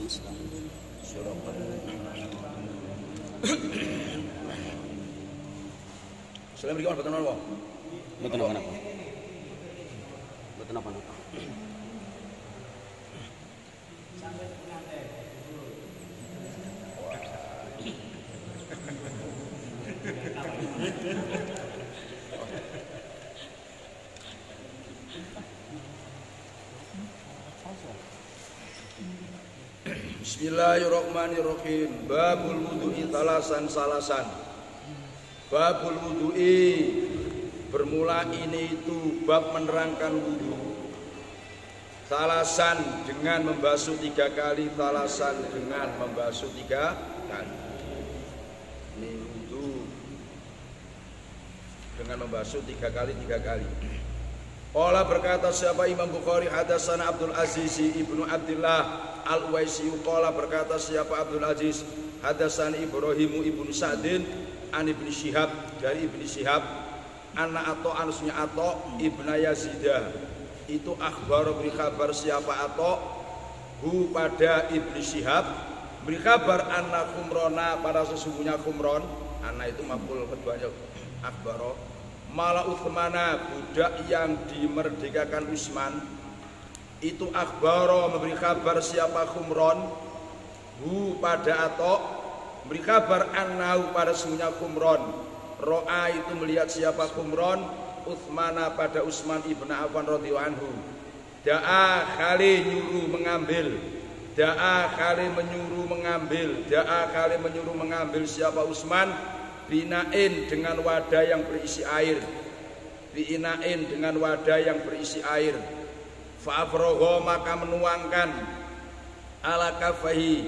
Salam berikan betul apa? Betul apa? Betul apa? Bismillahirrahmanirrahim. Babul wudu'i salasan. Babul wudu'i bermula ini itu bab menerangkan wudu. Salasan dengan membasuh 3 kali, salasan dengan membasuh 3 kali. Ini wudu dengan membasuh 3 kali. Qala berkata siapa Imam Bukhari, hadatsana Abdul Aziz ibnu Abdullah Al-Uwaisi. Qala berkata siapa Abdul Aziz, hadatsani Ibrahim ibnu Sa'din an Ibnu Syihab, dari Ibnu Syihab, anna Atha anusnya Atha ibnu Yazidah, itu akhbar beri kabar siapa Atha hu pada Ibnu Syihab, beri kabar anna Khumrona, pada sesungguhnya Khumron, anna itu maf'ul keduanya akhbaro, mala Utsmana, budak yang dimerdekakan Utsman, itu akhbaro memberi kabar siapa Khumron hu pada Atha, beri kabar annahu pada sesungguhnya Khumron, ro'a itu melihat siapa Khumron Utsmana pada Utsman ibn Affan radhiyallahu anhu, da'a kali nyuruh mengambil, da'a kali menyuruh mengambil siapa Utsman binain dengan wadah yang berisi air, biinain dengan wadah yang berisi air, fa'afroho maka menuangkan ala kafaihi,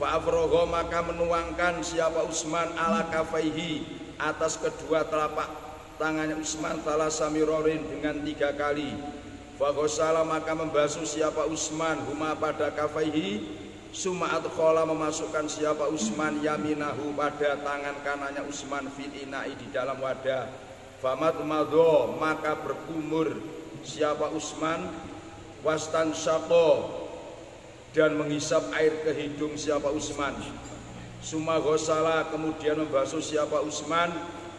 fa'afroho maka menuangkan siapa Utsman ala kafaihi atas kedua telapak tangannya Utsman thalasa mirorin dengan 3 kali, faghosala maka membasuh siapa Utsman huma pada kafaihi, summa adkhala memasukkan siapa Utsman yaminahu pada tangan kanannya Utsman fil ina'i di dalam wadah, famat madho maka berkumur siapa Utsman, wastan syaqo dan menghisap air ke hidung siapa Utsman, summa ghosala kemudian membasuh siapa Utsman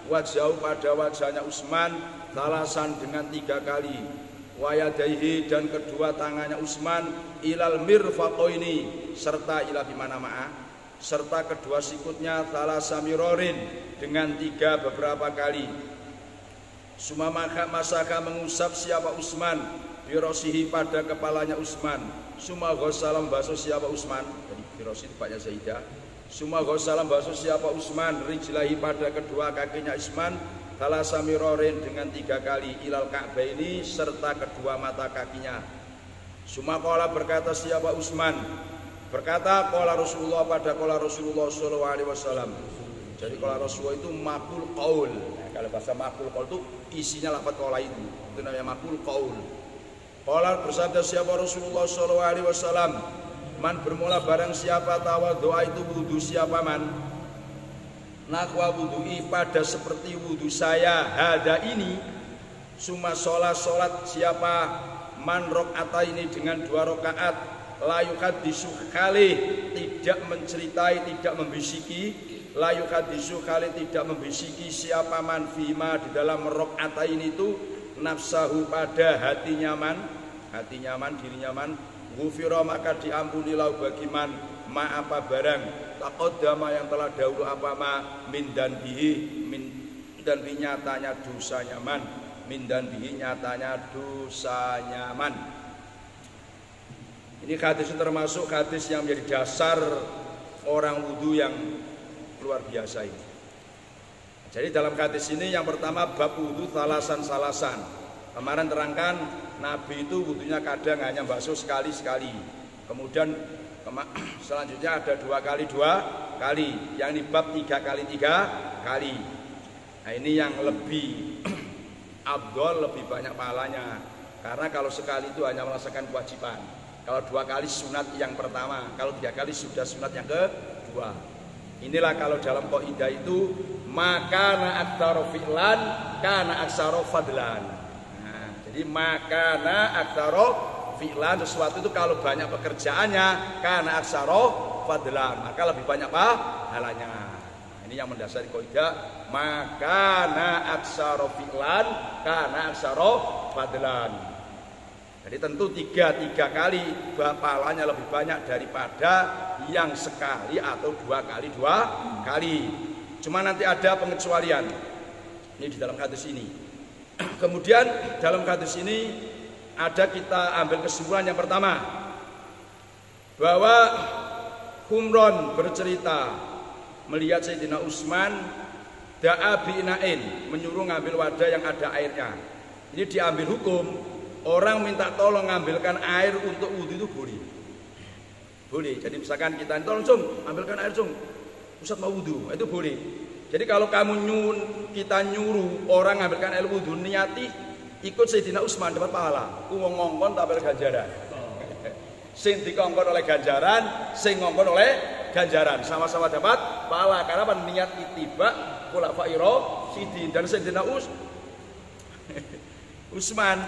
wajhahu pada wajahnya Utsman thalasan dengan 3 kali, wayadaihi dan kedua tangannya Utsman ilal mirfaqaini serta ila bimana ma'a serta kedua sikutnya thalasa mirorin dengan 3 beberapa kali, summa masaka mengusap siapa Utsman birosihi pada kepalanya Utsman, summa ghosala membasuh siapa Utsman, jadi birosi itu banyak Zaidah, summa ghosala membasuh siapa Utsman rijlahi pada kedua kakinya Utsman thalasa mirorin dengan 3 kali ilal ka'baini serta kedua mata kakinya, summa qala berkata siapa Utsman, berkata qala Rasulullah pada qala Rasulullah sallallahu alaihi wasallam, jadi qala Rasulullah itu maqul qaul, nah, kalau bahasa maqul qaul itu isinya lafaz qala itu namanya maqul qaul. Qala bersabda siapa Rasulullah sallallahu alaihi wasallam, man bermula barang siapa tawadhu'a itu wudu siapa man, nakwa wudu'i pada seperti wudu saya hada ini, summa sholat siapa man rok'ata ini dengan 2 rakaat, layukat disukali tidak menceritai tidak membisiki, layukat disukali tidak membisiki siapa man fima di dalam rok'ata ini itu nafsahu pada hatinya man dirinya man, ghufira maka diampuni lau bagi man ma apa barang taqaddama yang telah dahulu apa ma min dan bihi nyatanya dosanya man, min dan bihi nyatanya dosanya man. Ini hadis termasuk hadis yang menjadi dasar orang wudu yang luar biasa ini. Jadi dalam hadis ini yang pertama bab wudu salasan. Kemarin terangkan Nabi itu wudunya kadang hanya basuh sekali. Kemudian selanjutnya ada 2 kali. Yang ini bab 3 kali. Nah ini yang lebih afdol, lebih banyak pahalanya. Karena kalau sekali itu hanya melaksanakan kewajiban. Kalau 2 kali sunat yang pertama, kalau 3 kali sudah sunat yang kedua. Inilah kalau dalam kaidah itu makana aktsara fi'lan kana aktsara fadlan. Jadi makana aktsara fi'lan sesuatu itu kalau banyak pekerjaannya kana aksaro fadlan, maka lebih banyak pahalanya. Nah, ini yang mendasari kaidah makana aksaro fi'lan kana aksaro fadlan. Jadi tentu tiga kali pahalanya lebih banyak daripada yang sekali atau dua kali. Cuma nanti ada pengecualian. Ini di dalam hadis ini. Kemudian dalam hadis ini ada kita ambil kesimpulan yang pertama, bahwa Humron bercerita melihat Sayyidina Utsman da'a bi'ina'in, menyuruh ngambil wadah yang ada airnya. Ini diambil hukum, orang minta tolong ngambilkan air untuk wudhu itu boleh. Jadi misalkan kita tolong cung, ambilkan air cung, Ustaz mau wudhu, itu boleh. Jadi kalau kita nyuruh orang ngambilkan air wudhu, niati ikut Sayyidina Utsman dapat pahala. Wong ngongkon tak dapat ganjaran. Sing dikongkon oleh ganjaran, sing ngongkon oleh ganjaran, sama-sama dapat pahala karena niat ittiba khulafair rasyidin dan Sayyidina Utsman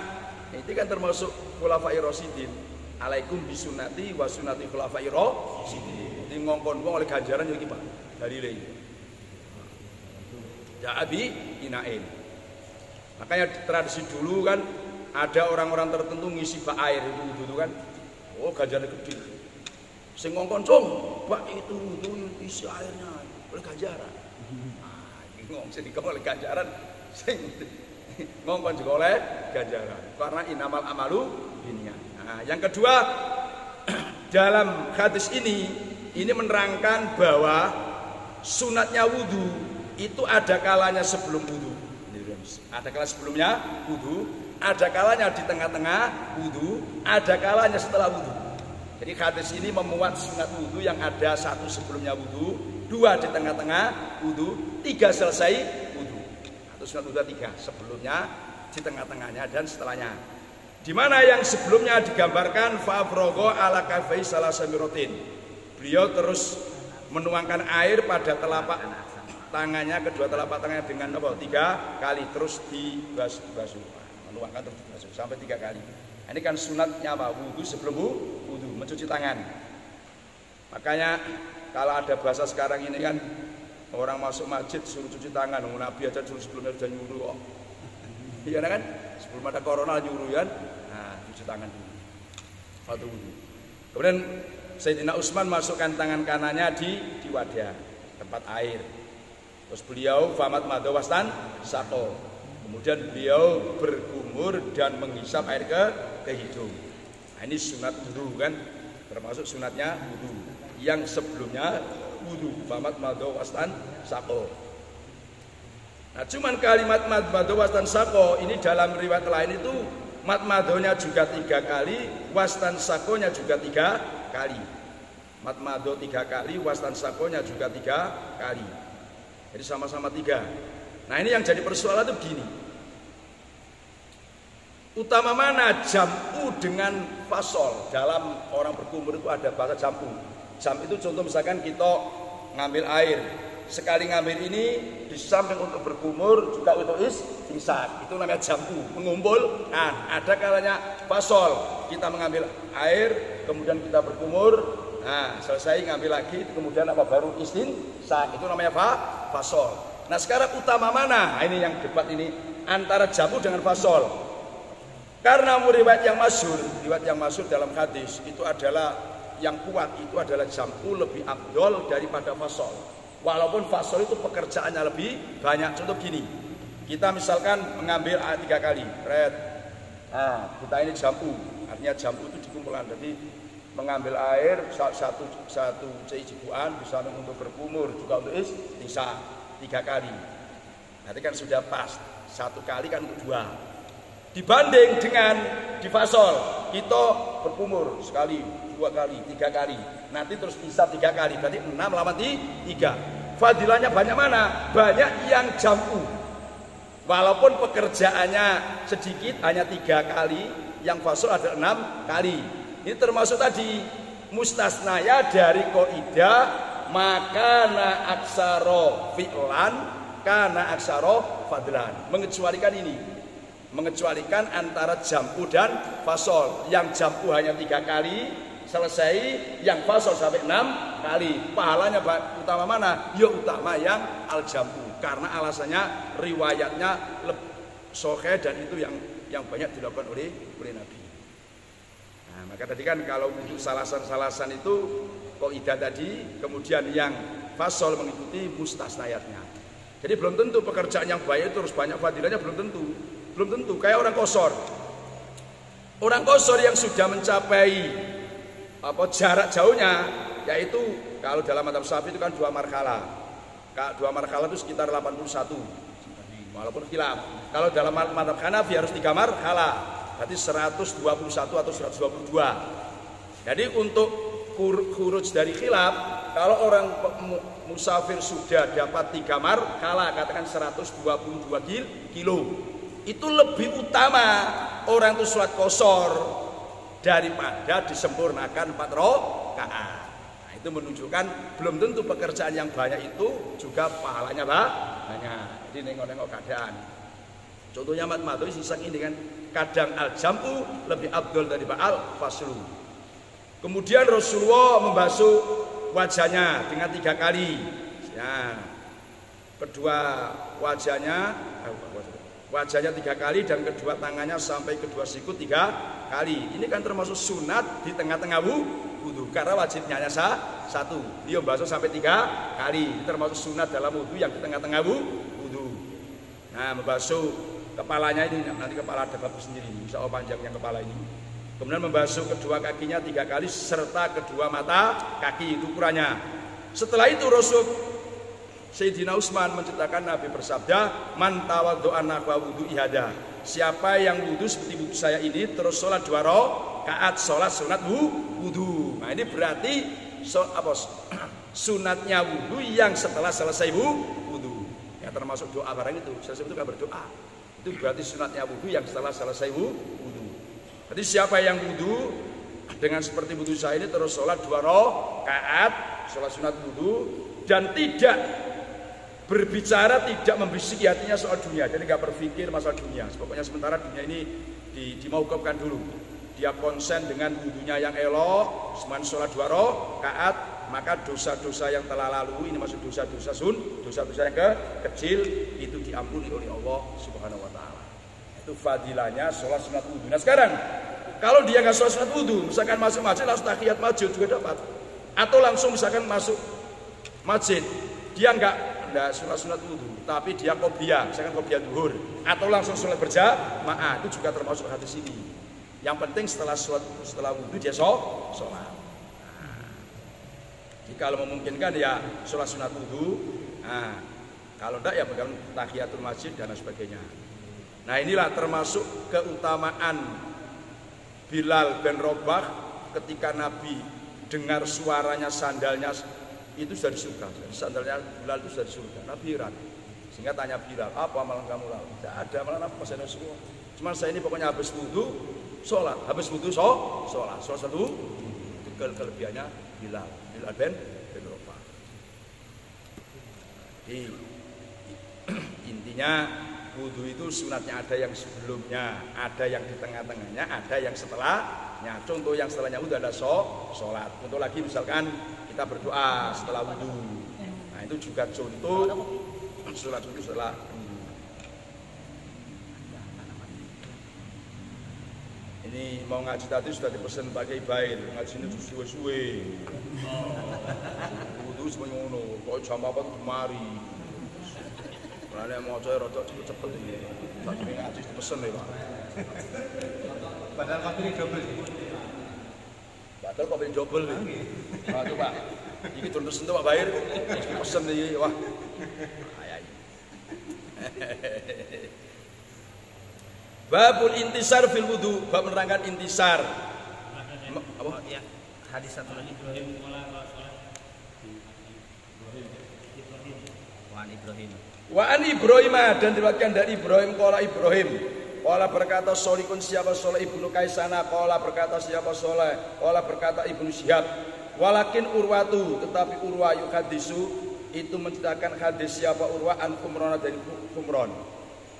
itu kan termasuk khulafair rasyidin. Alaikum bisunnati wa sunnati khulafair rasyidin. Di ngongkon wong oleh ganjaran yo iki Pak. Dalile. Ya abi inain. Makanya tradisi dulu kan ada orang-orang tertentu ngisi bak air itu kan. Oh ganjaran gede. Sing ngongkon cung, bak itu isi airnya oleh ganjaran. Nah, iki ngomong sing dikon oleh ganjaran sing ngongkon juga oleh ganjaran. Karena inamal amalu binniyat. Nah, yang kedua dalam hadis ini menerangkan bahwa sunatnya wudu itu ada kalanya sebelum wudu. Ada kalanya sebelumnya wudu, ada kalanya di tengah-tengah wudu, ada kalanya setelah wudu. Jadi hadis ini memuat sunat wudu yang ada satu sebelumnya wudu, dua di tengah-tengah wudu, tiga selesai wudu. Atau sunat wudu tiga, sebelumnya, di tengah-tengahnya dan setelahnya. Di mana yang sebelumnya digambarkan fa'afrogho ala kafai salasamirotin. Beliau terus menuangkan air pada telapak tangannya, kedua telapak tangannya dengan apa? 3 kali terus dibasuh, menuangkan terus dibasuh sampai 3 kali. Ini kan sunatnya apa? Wudu sebelum wudu, mencuci tangan. Makanya kalau ada bahasa sekarang ini kan orang masuk masjid suruh cuci tangan, Nabi aja suruh sebelumnya sudah nyuruh kok. Iya kan? Sebelum ada corona nyuruh kan? Nah, cuci tangan dulu. Waktu wudu. Kemudian Sayyidina Utsman masukkan tangan kanannya di wadah tempat air. Terus beliau famat madawastan sako. Kemudian beliau berkumur dan menghisap air ke hidung. Nah, ini sunat wudu kan, termasuk sunatnya wudu. Yang sebelumnya wudu famat madawastan sako. Nah, cuman kalimat madawastan sako ini dalam riwayat lain itu matmadonya juga 3 kali, wastan sakonya juga 3 kali. Matmado 3 kali, wastan sakonya juga 3 kali. Jadi sama-sama 3. Nah, ini yang jadi persoalan itu begini. Utama mana jam'u dengan fasol? Dalam orang berkumur itu ada bahasa jam'u. Jam itu contoh misalkan kita ngambil air. Sekali ngambil ini di samping untuk berkumur juga untuk istinsak. Itu namanya jam'u, mengumpul. Nah, ada kalanya fasol. Kita mengambil air, kemudian kita berkumur. Nah, selesai ngambil lagi, kemudian apa baru istinsak. Itu namanya fasol. Nah, sekarang utama mana? Nah, ini yang debat ini antara jam'u dengan fasol. Karena riwayat yang masyhur dalam hadis itu adalah yang kuat itu adalah jam'u lebih afdol daripada fasol. Walaupun fasol itu pekerjaannya lebih banyak. Contoh gini, kita misalkan mengambil 3 kali, red. Nah, kita ini jam'u, artinya jam'u itu dikumpulkan. Jadi mengambil air satu cibuan bisa untuk berkumur juga untuk istinsak 3 kali. Nanti kan sudah pas 1 kali kan untuk 2. Dibanding dengan di fasol kita berkumur sekali, 2 kali, 3 kali. Nanti terus bisa 3 kali, berarti 6 lawan 3. Fadilahnya banyak mana? Banyak yang jam'u. Walaupun pekerjaannya sedikit, hanya 3 kali, yang fasol ada 6 kali. Ini termasuk tadi mustasnaya dari kaidah makana aksaro fi'lan kana aksaro fadlan. Mengecualikan ini. mengecualikan antara jam'u dan fasol. Yang jam'u hanya 3 kali selesai, yang fasol sampai 6 kali. Pahalanya utama mana? Ya utama yang al-jam'u, karena alasannya riwayatnya sahih dan itu yang banyak dilakukan oleh Nabi. Nah, maka tadi kan kalau untuk salasan-salasan itu kaidah tadi, kemudian yang fasol mengikuti mustasnayatnya. Jadi belum tentu pekerjaan yang baik itu harus banyak fadilahnya, belum tentu. Belum tentu, kayak orang kosor. Orang kosor yang sudah mencapai jarak jauhnya, yaitu kalau dalam mazhab Syafi'i itu kan 2 marhala. 2 marhala itu sekitar 81. Walaupun khilaf. Kalau dalam mazhab Hanafi harus 3 marhala. Berarti 121 atau 122. Jadi untuk khuruj dari khilaf, kalau orang musafir sudah dapat 3 marhala, katakan 122 kilo, itu lebih utama orang itu sholat qashar daripada disempurnakan 4 rakaat. Nah, itu menunjukkan belum tentu pekerjaan yang banyak itu juga pahalanya banyak. Jadi nengok-nengok keadaan. Contohnya mat-matui sisak ini kan, kadang al-jam'u lebih abdul daripada al-faslu. Kemudian Rasulullah membasuh wajahnya dengan 3 kali. Ya, kedua wajahnya 3 kali dan kedua tangannya sampai kedua sikut 3 kali. Ini kan termasuk sunat di tengah-tengah wudhu, karena wajibnya hanya 1. Dia basuh sampai 3 kali. Ini termasuk sunat dalam wudhu yang di tengah-tengah wudhu. Nah, membasuh kepalanya ini, nanti kepala ada bab sendiri, bisa panjangnya kepala ini. Kemudian membasuh kedua kakinya 3 kali serta kedua mata kaki, itu ukurannya. Setelah itu Sayyidina Utsman menceritakan Nabi bersabda, "Man tawaddu'a nahwa wudu'i hada." Siapa yang wudu seperti wudu saya ini terus sholat 2 rakaat, sholat sunat wudu. Nah, ini berarti sunatnya wudu yang setelah selesai wudu. Ya termasuk doa barang itu. Selesai itu kan berdoa. Itu berarti sunatnya wudu yang setelah selesai wudu. Jadi siapa yang wudu dengan seperti wudu saya ini terus sholat 2 rakaat, sholat sunat wudu, dan tidak berbicara, tidak membisiki hatinya soal dunia. Jadi gak berpikir masalah dunia. Pokoknya sementara dunia ini dimaukupkan dulu. Dia konsen dengan wudunya yang elok, semuanya sholat 2 rakaat, maka dosa-dosa yang telah lalu, ini maksud dosa-dosa dosa-dosa yang kecil, itu diampuni oleh Allah Subhanahu wa Ta'ala. Itu fadilahnya sholat sunat wudu. Nah sekarang, kalau dia nggak sholat sunat wudu, misalkan masuk masjid langsung tahiyat masjid juga dapat. Atau langsung misalkan masuk masjid, dia nggak sunat wudu, tapi dia qobliyah, misalkan qobliyah duhur, atau langsung sholat berjamaah, itu juga termasuk hadis ini. Yang penting setelah wudu dia sholat. Nah, jadi kalau memungkinkan ya sholat sunat wudu. Nah, kalau tidak ya bagaimana tahiyatul masjid dan sebagainya. Nah, inilah termasuk keutamaan Bilal bin Rabah ketika Nabi dengar suaranya sandalnya itu sudah di surga. Sandalnya Bilal itu sudah di surga. Nabi heran. Sehingga tanya Bilal, apa amalan kamu lalu? Tidak ada amalan apa, masih ada semua. Cuma saya ini pokoknya habis wudu sholat, habis wudu sholat. Sholat satu itu kelebihannya Bilal bin Rabah. Jadi intinya wudu itu sunatnya ada yang sebelumnya, ada yang di tengah-tengahnya, ada yang setelahnya. Contoh yang setelahnya wudu ada sholat. Contoh lagi misalkan kita berdoa setelah wudu. Nah itu juga contoh sholat wudu setelah wudu. Ini mau ngaji tadi sudah dipesan pakai bail, ngaji ini suwe-suwe. Wudu semuanya ngono, kok jam apa tuh kemari. Karena mau coy rotok cepet ini. Tak ngaji dipesan ya Pak. Padahal kopi double. Padahal kopi double nih. Nah itu Pak, ini turun sentuh Pak Bair, dipesan nih, wah. Babul intisar fil wudu, bab menerangkan intisar. Apa? Ya, hadis satu lagi. Wa an Ibrahim dan diriwayatkan dari Ibrahim qala berkata Solikun siapa Soleh ibnu Kaisana, qala berkata siapa Soleh, qala berkata ibnu Syihab, walakin Urwatu, tetapi Urwa yuhadisu itu menceritakan hadis siapa Urwa an Humron dari Humron.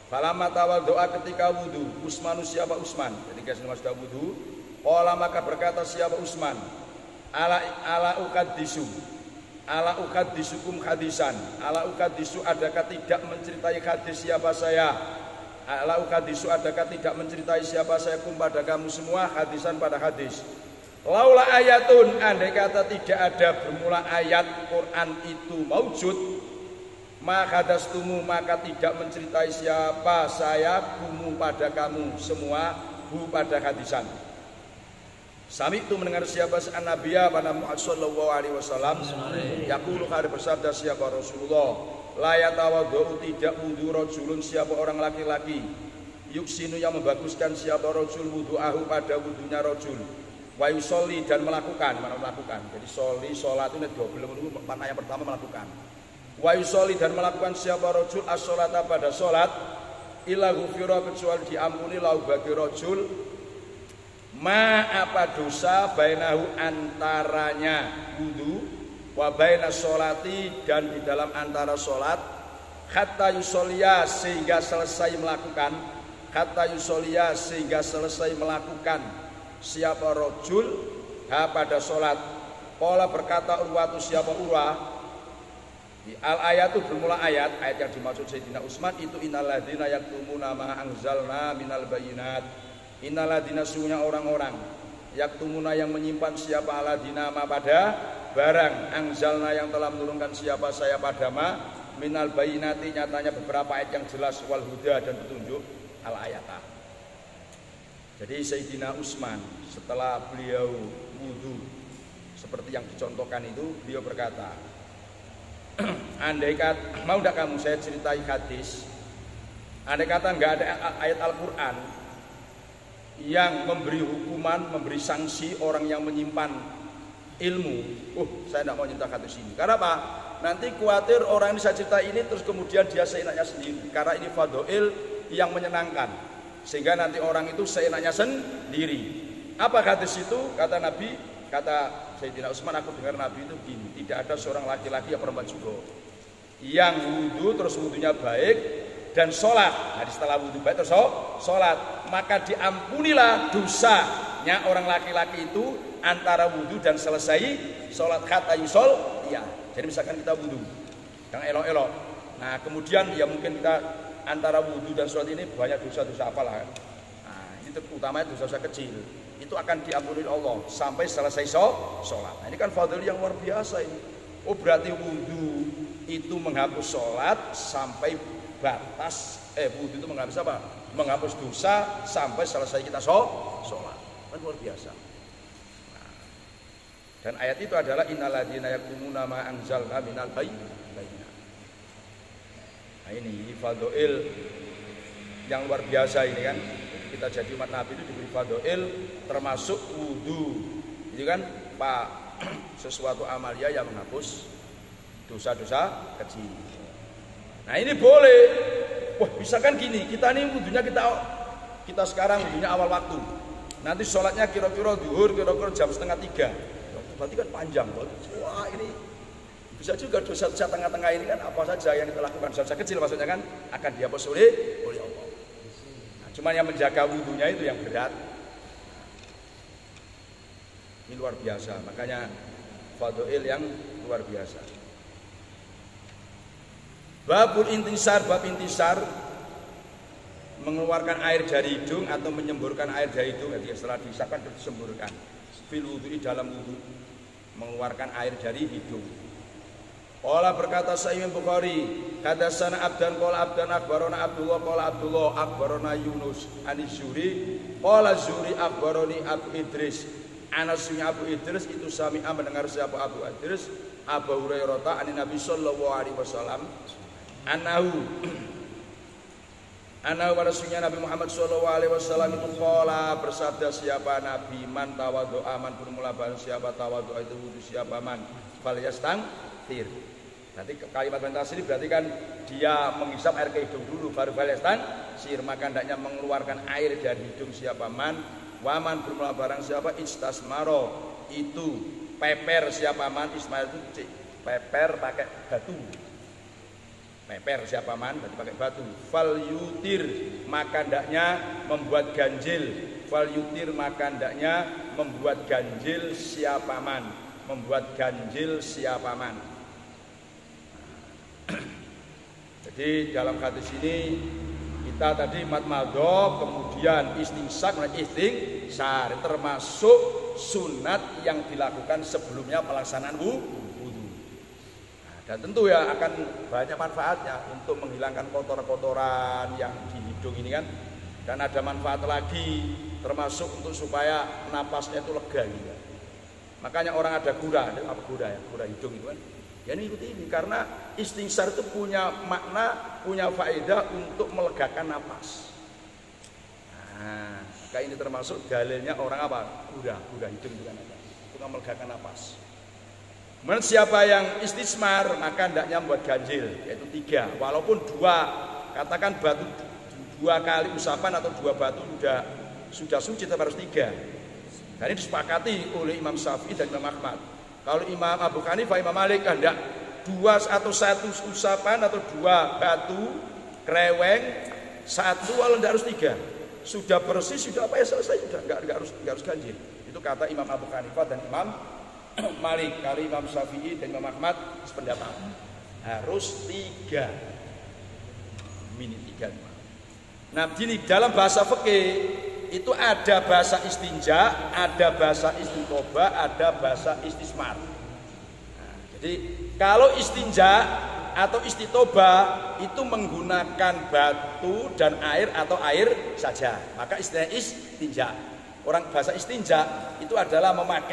Falamma tawaddo'a ketika wudu, Utsman siapa Utsman? Ketika sudah wudu, qala maka berkata siapa Utsman, ala ukaddisukum hadisan. Ala ukaddisu adakah tidak menceritai hadis siapa saya? Ala ukaddisu adakah tidak menceritai siapa saya kum pada kamu semua hadisan pada hadis. Laula ayatun, andai kata tidak ada bermula ayat Quran itu maujud, maka hadastumu maka tidak menceritai siapa saya kumu pada kamu semua hu pada hadisan. Sami itu mendengar siapa Nabiya pada Muhammad sallallahu alaihi wasallam yaqulu kada bersabda siapa Rasulullah la yatawaddu tidak wudu rajulun siapa orang laki-laki yuksinu yang membaguskan siapa rajul wudu'ahu pada wudunya rajul wa yusolli dan melakukan jadi soli salat itu double itu makna yang pertama melakukan wa yusolli dan melakukan siapa rajul as-sholata pada salat illa ghufira kecuali diampuni lahu bagi rajul ma apa dosa bainahu antaranya wudu wa bainas sholati dan di dalam antara salat hatta yusolliya sehingga selesai melakukan siapa rajul ha pada salat. Qala berkata Urwatu siapa Urwah al ayatu bermula ayat yang dimaksud Sayyidina Utsman itu innalladzina yaktumuna ma anzalna minal bayyinat. Innaladina sunya orang-orang yaktumuna yang menyimpan siapa aladina ma pada barang anzalna yang telah menurunkan siapa saya pada ma minal bayinati nyatanya beberapa ayat yang jelas wal huda dan petunjuk al ayata. Jadi Sayyidina Utsman setelah beliau wudu seperti yang dicontohkan itu beliau berkata andai kata mau tidak kamu saya ceritai hadis andai kata enggak ada ayat Al-Quran yang memberi hukuman, memberi sanksi orang yang menyimpan ilmu. Saya tidak mau cerita hadis ini. Karena apa? Nanti khawatir orang ini saya cerita ini terus kemudian dia seenaknya sendiri. Karena ini fadha'il yang menyenangkan. Sehingga nanti orang itu seenaknya sendiri. Apa hadis itu? Kata Nabi, kata Sayyidina Utsman, aku dengar Nabi itu gini, tidak ada seorang laki-laki yang perempuan juga yang wudu terus wudunya baik dan sholat. Jadi setelah wudu baik terus sholat, maka diampunilah dosanya orang laki-laki itu antara wudu dan selesai sholat kata yusol. Iya. Jadi misalkan kita wudu, yang elok-elok. Nah kemudian ya mungkin kita antara wudu dan sholat ini banyak dosa-dosa apalah. Nah ini utamanya dosa-dosa kecil. Itu akan diampuni Allah sampai selesai sholat. Nah ini kan fadhil yang luar biasa ini. Berarti wudu itu menghapus sholat sampai batas wudu itu menghapus apa? Menghapus dosa sampai selesai kita sholat. Kan luar biasa. Nah, dan ayat itu adalah innalladzina yaktumuna ma anzalna minal bayyinat. Nah ini fadhil yang luar biasa ini kan. Kita jadi umat Nabi itu diberi fadhil termasuk wudu. Itu kan Pak sesuatu amalia yang menghapus dosa-dosa kecil. Nah ini boleh. Wah bisa kan gini, kita nih wudunya kita sekarang wudunya awal waktu. Nanti sholatnya kira-kira zuhur, kira-kira jam 2:30. Berarti kan panjang. Wah ini bisa juga dosa-dosa tengah-tengah ini kan apa saja yang kita lakukan dosa kecil maksudnya kan akan dihapus oleh Allah. Nah, cuman yang menjaga wudunya itu yang berat. Ini luar biasa, makanya fadhil yang luar biasa. Babul intisar, bab intisar mengeluarkan air dari hidung atau menyemburkan air dari hidung. Jadi setelah dihisapkan disemburkan. Fil wudu'i dalam wudu mengeluarkan air dari hidung. Qala berkata Sahih Bukhari, hadatsana Abdan qala Abdan akhbarana Abdullah qala Abdullah akhbarana Yunus an-Zuhri qala Zuhri akhbarani Abu Idris. Anasnya Abu Idris itu sami'a mendengar siapa Abu Idris Abu Hurairah an Nabi sallallahu alaihi wasallam anahu warasunya Nabi Muhammad sallallahu alaihi wasallam itu qala bersabda siapa Nabi man tawaddo'a man bermula barang siapa tawaddo'a itu wudu siapa man falyastangfir. Berarti kalimat tasrif berarti kan dia menghisap air ke hidung dulu baru falyastangfir, maka hendaknya mengeluarkan air dari hidung siapa man waman bermula barang siapa istasmaro itu peper siapa man ismail itu peper pakai batu meper siapa man berarti pakai batu. Fal yutir maka hendaknya membuat ganjil. Fal yutir maka hendaknya membuat ganjil siapa man, membuat ganjil siapa man. Jadi dalam hadis ini kita tadi matmadho, kemudian istinsak, istingsar termasuk sunat yang dilakukan sebelumnya pelaksanaan wudu. Nah, dan tentu ya akan banyak manfaatnya untuk menghilangkan kotoran-kotoran yang di hidung ini kan. Dan ada manfaat lagi termasuk untuk supaya napasnya itu lega gitu. Makanya orang ada gurah, apa gurah ya? Gurah hidung itu kan. Ya ini ikuti ini karena istingsar itu punya makna, punya faedah untuk melegakan napas. Nah, maka ini termasuk dalilnya orang apa? Gurah hidung itu kan apa? Untuk melegakan napas. Kemudian siapa yang istismar maka hendaknya membuat ganjil, yaitu 3. Walaupun 2, katakan batu 2 kali usapan atau 2 batu sudah suci, tapi harus 3. Dan ini disepakati oleh Imam Syafi'i dan Imam Ahmad. Kalau Imam Abu Hanifah, Imam Malik hendak 2 atau 1 usapan atau 2 batu kreweng, 1 kalau tidak harus 3. Sudah bersih, sudah apa ya selesai, sudah enggak harus ganjil. Itu kata Imam Abu Hanifah dan Imam Malik. Kalau Imam Syafi'i dan Imam Ahmad sependapat harus 3. Mini 3. Nah, gini dalam bahasa fikih itu ada bahasa istinja, ada bahasa istintoba, ada bahasa istismar. Nah, jadi kalau istinja atau istitoba itu menggunakan batu dan air atau air saja, maka istilahnya istinja. Orang bahasa istinja itu adalah memakai